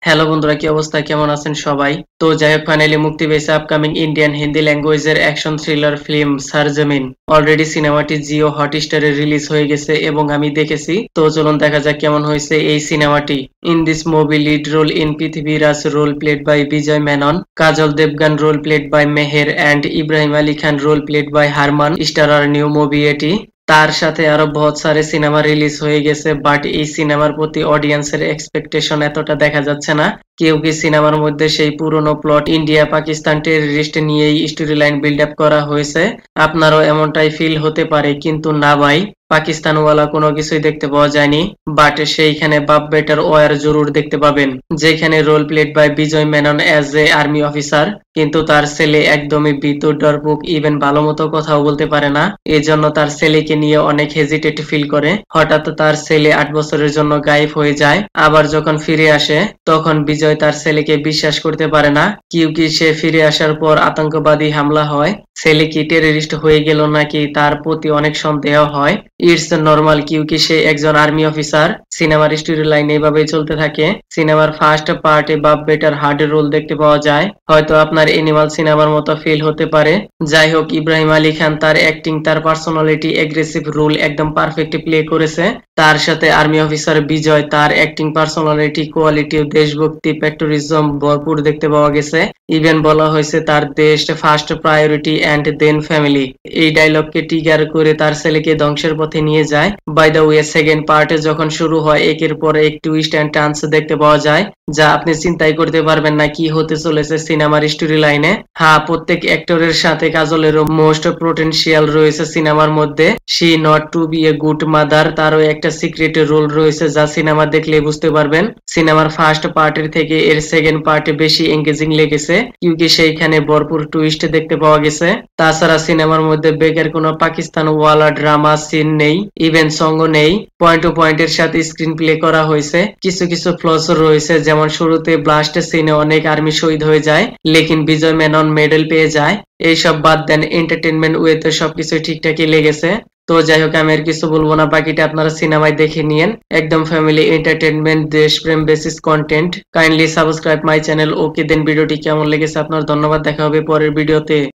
Hello বন্ধুরা, কি অবস্থা? কেমন আছেন সবাই? তো যাই হোক, ফাইনালি মুক্তি পেয়েছে আপকামিং ইন্ডিয়ান হিন্দি ল্যাঙ্গুয়েজের action thriller film Sarzameen. Already সিনেমাটি জিও হটস্টারে রিলিজ হয়ে গেছে এবং আমি দেখেছি। তো চলুন দেখা যাক কেমন হয়েছে এই সিনেমাটি। In this movie lead role in Prithviraj role played by Vijay Menon, Kajol Devgan role played by Meher and Ibrahim Ali Khan role played by Harman starrer new movie এটি। তার সাথে আরো বহুত সারে সিনেমা রিলিজ হয়ে গেছে, বাট এই সিনেমার প্রতি অডিয়েন্সের এক্সপেকটেশন এতটা দেখা যাচ্ছে না। কেউ কি সিনেমার মধ্যে সেই পুরনো প্লট ইন্ডিয়া পাকিস্তান টেররিস্ট নিয়েই স্টোরি লাইন বিল্ড আপ করা হয়েছে? আপনারও এমনটাই ফিল হতে পারে, কিন্তু না ভাই, পাকিস্তানওয়ালা কোনো কিছুই দেখতে পাওয়া যায়নি। বাট সেইখানে বাপ বেটার ওয়ার জরুর দেখতে পাবেন, যেখানে role played by Vijay Menon as a army officer, কিন্তু তার ছেলে একদমই ভীতু ডরপোক, ইভেন ভালো মতো কথাও বলতে পারে না। এজন্য তার ছেলেকে নিয়ে অনেক হেজিটেট ফিল করে। হঠাৎ তার ছেলে 8 বছরের জন্য গায়েব হয়ে যায়। আবার যখন ফিরে আসে তখন বিজয় তার ছেলেকে বিশ্বাস করতে পারে না, কিউকি সে ফিরে আসার পর আতঙ্কবাদী হামলা হয়। ছেলে কি টেররিস্ট হয়ে গেল নাকি, তার প্রতি অনেক সন্দেহ হয়। ইটস নর্মাল, কিউকি সে একজন আর্মি অফিসার। সিনেমার স্টোরি লাইন এইভাবেই চলতে থাকে। সিনেমার ফার্স্ট পার্টে বাপ বেটার হার্ড রোল দেখতে পাওয়া যায়, হয়তো আপনার এনিমাল সিনেমার মতো ফিল হতে পারে। যাই হোক, ইব্রাহিম আলী খান তার অ্যাক্টিং, তার পার্সোনালিটি, এগ্রেসিভ রোল একদম পারফেক্ট প্লে করেছে। তার সাথে আর্মি অফিসার বিজয়, তার অ্যাক্টিং, পার্সোনালিটি, কোয়ালিটি, দেশভক্তি, প্যাট্রিয়টিজম ভরপুর দেখতে পাওয়া গেছে। ইভেন বলা হয়েছে তার দেশ first priority and then family. এই ডায়লগকে ট্রিগার করে তার ছেলেকে ধ্বংসের পথে নিয়ে যায়। বাই দ্য ওয়ে, সেকেন্ড পার্টে যখন শুরু হয় একের পর এক টুইস্ট অ্যান্ড টার্নস দেখতে পাওয়া যায়, যা আপনি চিন্তাই করতে পারবেন না কি হতে চলেছে সিনেমার স্টোরি লাইনে। হ্যাঁ, প্রত্যেক অ্যাক্টরের সাথে কাজলেরও মোস্ট পোটেনশিয়াল রয়েছে সিনেমার মধ্যে। She not to be a good mother, তারও একটা সিক্রেট রোল রয়েছে, যা সিনেমা দেখলে বুঝতে পারবেন। সিনেমার ফার্স্ট পার্টের থেকে এর সেকেন্ড পার্টে বেশি এঙ্গেজিং লেগেছে, কিউকি সেইখানে ভরপুর টুইস্ট দেখতে পাওয়া গেছে। তাছাড়া সিনেমার মধ্যে বেকার কোনো পাকিস্তান ওয়ালা ড্রামা সিন নেই, ইভেন সঙ্গও নেই। পয়েন্ট টু পয়েন্টের সাথে স্ক্রিন প্লে করা হয়েছে। কিছু কিছু ফ্লস রয়েছে, যেমন শুরুতে ব্লাস্ট সিনে অনেক আর্মি শহীদ হয়ে যায়, লেকিন বিজয় মেনন মেডেল পেয়ে যায়। এইসব বাদ দেন, এন্টারটেনমেন্ট ওয়েতে সবকিছু ঠিকঠাকই লেগেছে। তো যাই হোক, আমি আর কিছু বলবো না, বাকিটা আপনারা সিনেমায় দেখে নিয়েন। একদম ফ্যামিলি এন্টারটেনমেন্ট, দেশপ্রেম basis content. Kindly subscribe my channel. Okay then, ভিডিওটি কেমন লেগেছে আপনার? ধন্যবাদ, দেখা হবে পরের ভিডিওতে।